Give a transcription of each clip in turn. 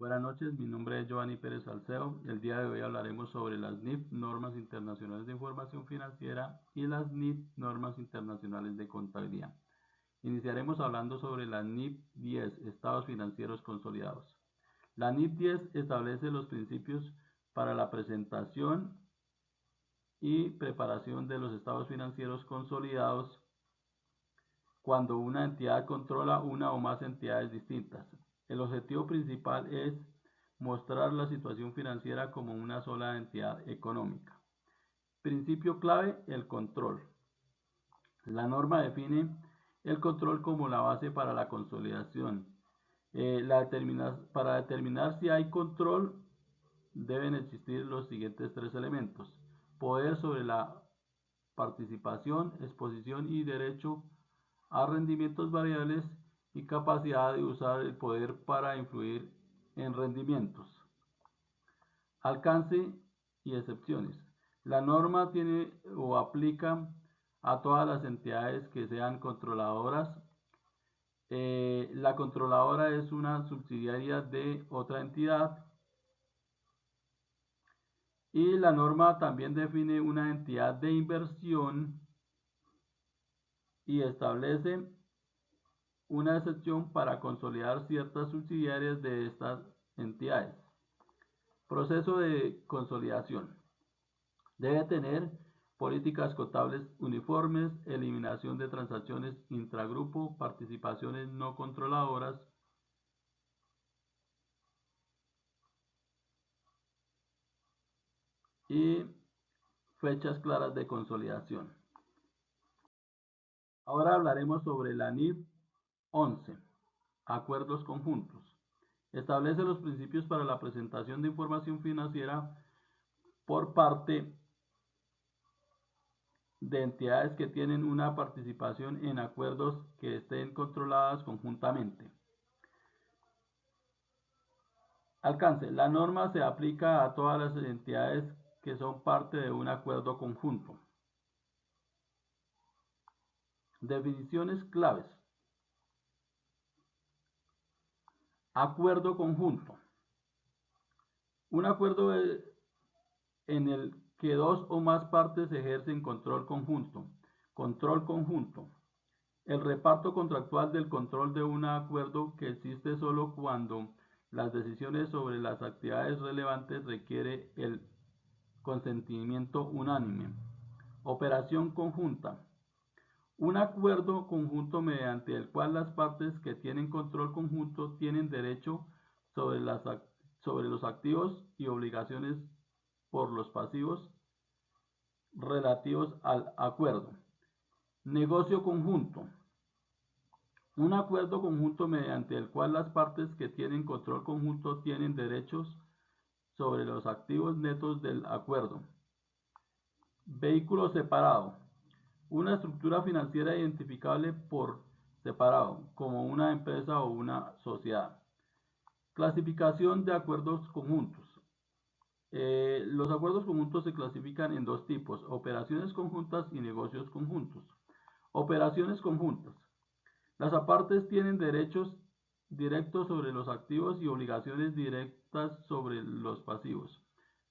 Buenas noches, mi nombre es Giovanni Pérez Salcedo. El día de hoy hablaremos sobre las NIF, Normas Internacionales de Información Financiera, y las NIF, Normas Internacionales de Contabilidad. Iniciaremos hablando sobre la NIF 10, Estados Financieros Consolidados. La NIF 10 establece los principios para la presentación y preparación de los estados financieros consolidados cuando una entidad controla una o más entidades distintas. El objetivo principal es mostrar la situación financiera como una sola entidad económica. Principio clave, el control. La norma define el control como la base para la consolidación. Para determinar si hay control, deben existir los siguientes tres elementos: poder sobre la participación, exposición y derecho a rendimientos variables, y capacidad de usar el poder para influir en rendimientos. Alcance y excepciones. La norma tiene o aplica a todas las entidades que sean controladoras. La controladora es una subsidiaria de otra entidad. Y la norma también define una entidad de inversión y establece una excepción para consolidar ciertas subsidiarias de estas entidades. Proceso de consolidación. Debe tener políticas contables uniformes, eliminación de transacciones intragrupo, participaciones no controladoras, y fechas claras de consolidación. Ahora hablaremos sobre la NIF 11, acuerdos conjuntos. Establece los principios para la presentación de información financiera por parte de entidades que tienen una participación en acuerdos que estén controladas conjuntamente. Alcance. La norma se aplica a todas las entidades que son parte de un acuerdo conjunto. Definiciones claves. Acuerdo conjunto. Un acuerdo en el que dos o más partes ejercen control conjunto. Control conjunto. El reparto contractual del control de un acuerdo que existe solo cuando las decisiones sobre las actividades relevantes requiere el consentimiento unánime. Operación conjunta. Un acuerdo conjunto mediante el cual las partes que tienen control conjunto tienen derecho sobre los activos y obligaciones por los pasivos relativos al acuerdo. Negocio conjunto. Un acuerdo conjunto mediante el cual las partes que tienen control conjunto tienen derechos sobre los activos netos del acuerdo. Vehículo separado. Una estructura financiera identificable por separado, como una empresa o una sociedad. Clasificación de acuerdos conjuntos. Los acuerdos conjuntos se clasifican en dos tipos: operaciones conjuntas y negocios conjuntos. Operaciones conjuntas. Las partes tienen derechos directos sobre los activos y obligaciones directas sobre los pasivos.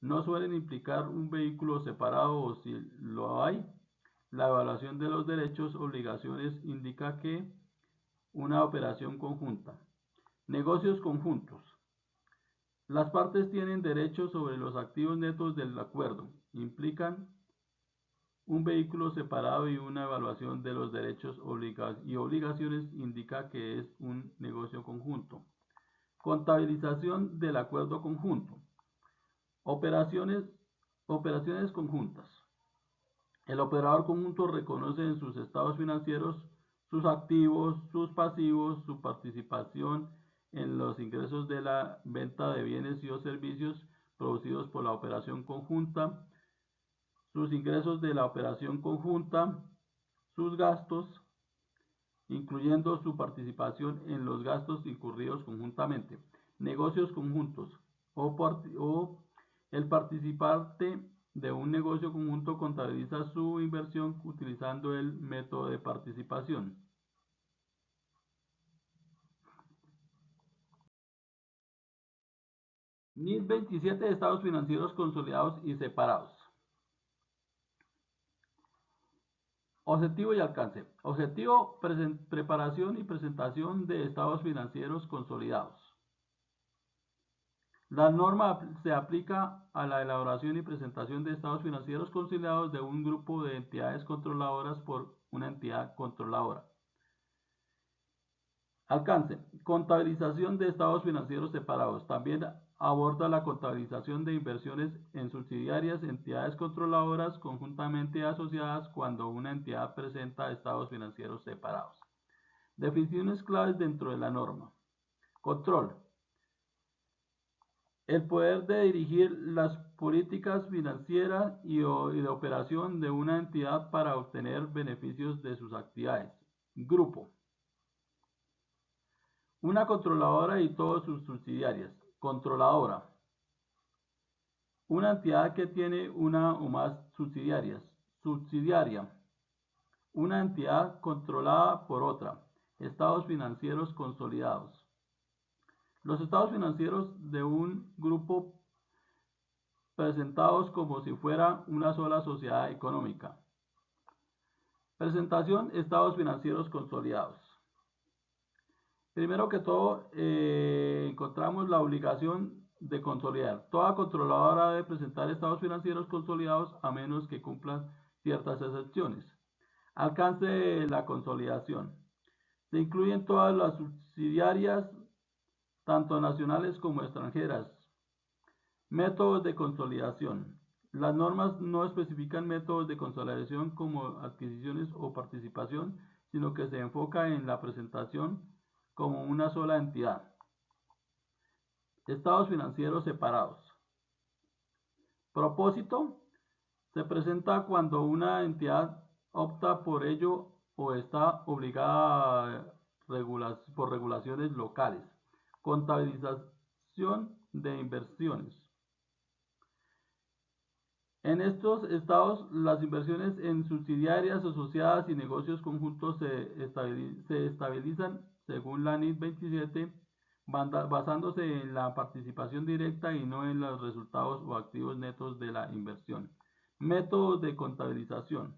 No suelen implicar un vehículo separado, o si lo hay, la evaluación de los derechos obligaciones indica que una operación conjunta. Negocios conjuntos. Las partes tienen derechos sobre los activos netos del acuerdo. Implican un vehículo separado, y una evaluación de los derechos y obligaciones indica que es un negocio conjunto. Contabilización del acuerdo conjunto. Operaciones conjuntas. El operador conjunto reconoce en sus estados financieros sus activos, sus pasivos, su participación en los ingresos de la venta de bienes y o servicios producidos por la operación conjunta, sus ingresos de la operación conjunta, sus gastos, incluyendo su participación en los gastos incurridos conjuntamente. Negocios conjuntos. O el participante de un negocio conjunto contabiliza su inversión utilizando el método de participación. NIS 27, estados financieros consolidados y separados. Objetivo y alcance. Objetivo, preparación y presentación de estados financieros consolidados. La norma se aplica a la elaboración y presentación de estados financieros consolidados de un grupo de entidades controladoras por una entidad controladora. Alcance. Contabilización de estados financieros separados. También aborda la contabilización de inversiones en subsidiarias, entidades controladoras conjuntamente asociadas cuando una entidad presenta estados financieros separados. Definiciones claves dentro de la norma. Control. El poder de dirigir las políticas financieras y de operación de una entidad para obtener beneficios de sus actividades. Grupo. Una controladora y todas sus subsidiarias. Controladora. Una entidad que tiene una o más subsidiarias. Subsidiaria. Una entidad controlada por otra. Estados financieros consolidados. Los estados financieros de un grupo presentados como si fuera una sola sociedad económica. Presentación, estados financieros consolidados. Primero que todo, encontramos la obligación de consolidar. Toda controladora debe presentar estados financieros consolidados a menos que cumplan ciertas excepciones. Alcance de la consolidación. Se incluyen todas las subsidiarias, tanto nacionales como extranjeras. Métodos de consolidación. Las normas no especifican métodos de consolidación como adquisiciones o participación, sino que se enfoca en la presentación como una sola entidad. Estados financieros separados. Propósito. Se presenta cuando una entidad opta por ello o está obligada por regulaciones locales. Contabilización de inversiones. En estos estados, las inversiones en subsidiarias, asociadas y negocios conjuntos se estabilizan según la NIS 27, basándose en la participación directa y no en los resultados o activos netos de la inversión. Métodos de contabilización.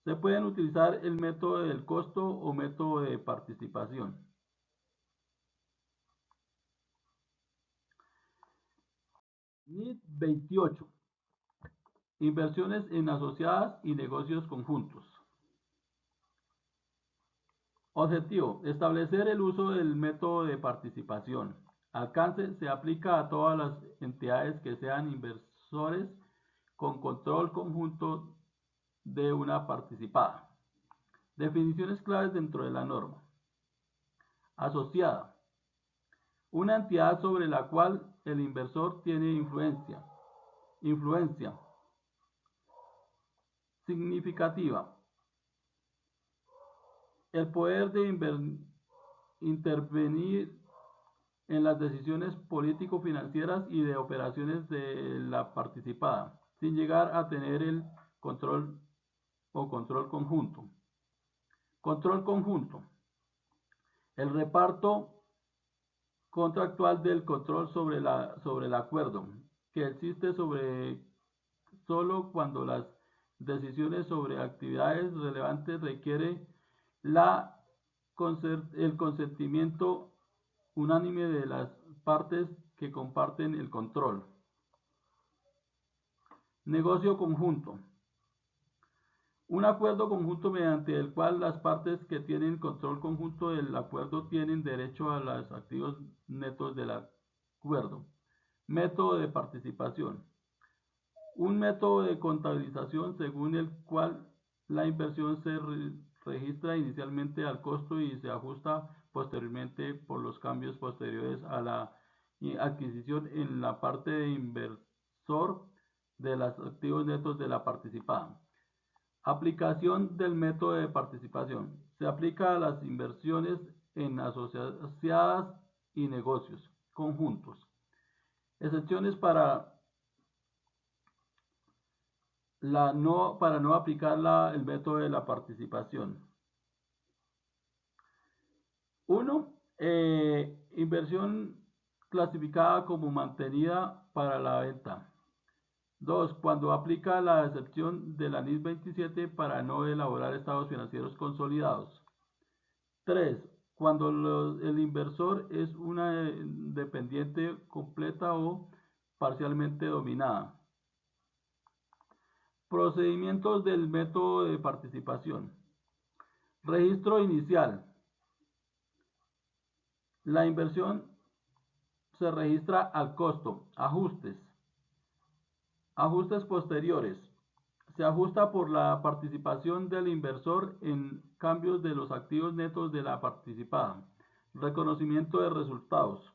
Se pueden utilizar el método del costo o método de participación. NIS 28. Inversiones en asociadas y negocios conjuntos. Objetivo. Establecer el uso del método de participación. Alcance. Se aplica a todas las entidades que sean inversores con control conjunto de una participada. Definiciones claves dentro de la norma. Asociada. Una entidad sobre la cual el inversor tiene influencia. Influencia. Significativa. El poder de intervenir en las decisiones político-financieras y de operaciones de la participada, sin llegar a tener el control o control conjunto. Control conjunto. El reparto contractual del control sobre el acuerdo, que existe solo cuando las decisiones sobre actividades relevantes requiere el consentimiento unánime de las partes que comparten el control. Negocio conjunto. Un acuerdo conjunto mediante el cual las partes que tienen control conjunto del acuerdo tienen derecho a los activos netos del acuerdo. Método de participación. Un método de contabilización según el cual la inversión se registra inicialmente al costo y se ajusta posteriormente por los cambios posteriores a la adquisición en la parte de inversor de los activos netos de la participada. Aplicación del método de participación. Se aplica a las inversiones en asociadas y negocios conjuntos. Excepciones para no aplicar el método de la participación. 1. Inversión clasificada como mantenida para la venta. 2. Cuando aplica la excepción de la NIS 27 para no elaborar estados financieros consolidados. 3. Cuando el inversor es una dependiente completa o parcialmente dominada. Procedimientos del método de participación. Registro inicial. La inversión se registra al costo. Ajustes. Ajustes posteriores. Se ajusta por la participación del inversor en cambios de los activos netos de la participada. Reconocimiento de resultados.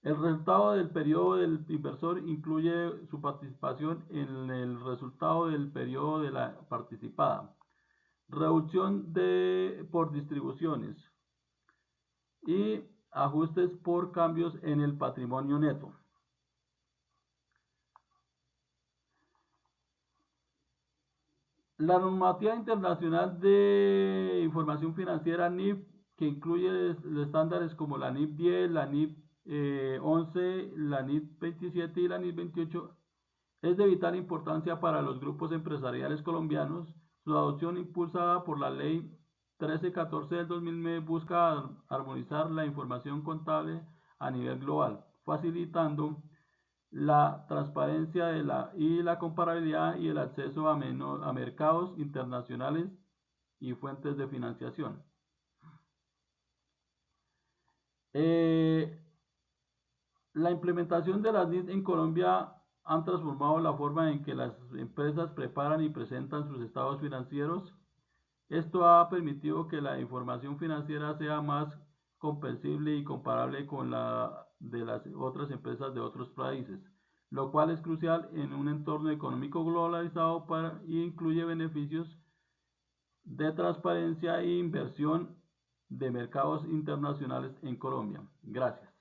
El resultado del periodo del inversor incluye su participación en el resultado del periodo de la participada. Reducción por distribuciones y ajustes por cambios en el patrimonio neto. La normativa internacional de información financiera NIF, que incluye estándares como la NIF 10, la NIF 11, la NIF 27 y la NIF 28, es de vital importancia para los grupos empresariales colombianos. Su adopción, impulsada por la Ley 1314 del 2009, busca armonizar la información contable a nivel global, facilitando la transparencia y la comparabilidad y el acceso a mercados internacionales y fuentes de financiación. La implementación de las NIF en Colombia han transformado la forma en que las empresas preparan y presentan sus estados financieros. Esto ha permitido que la información financiera sea más comprensible y comparable con la de las otras empresas de otros países, lo cual es crucial en un entorno económico globalizado y incluye beneficios de transparencia e inversión de mercados internacionales en Colombia. Gracias.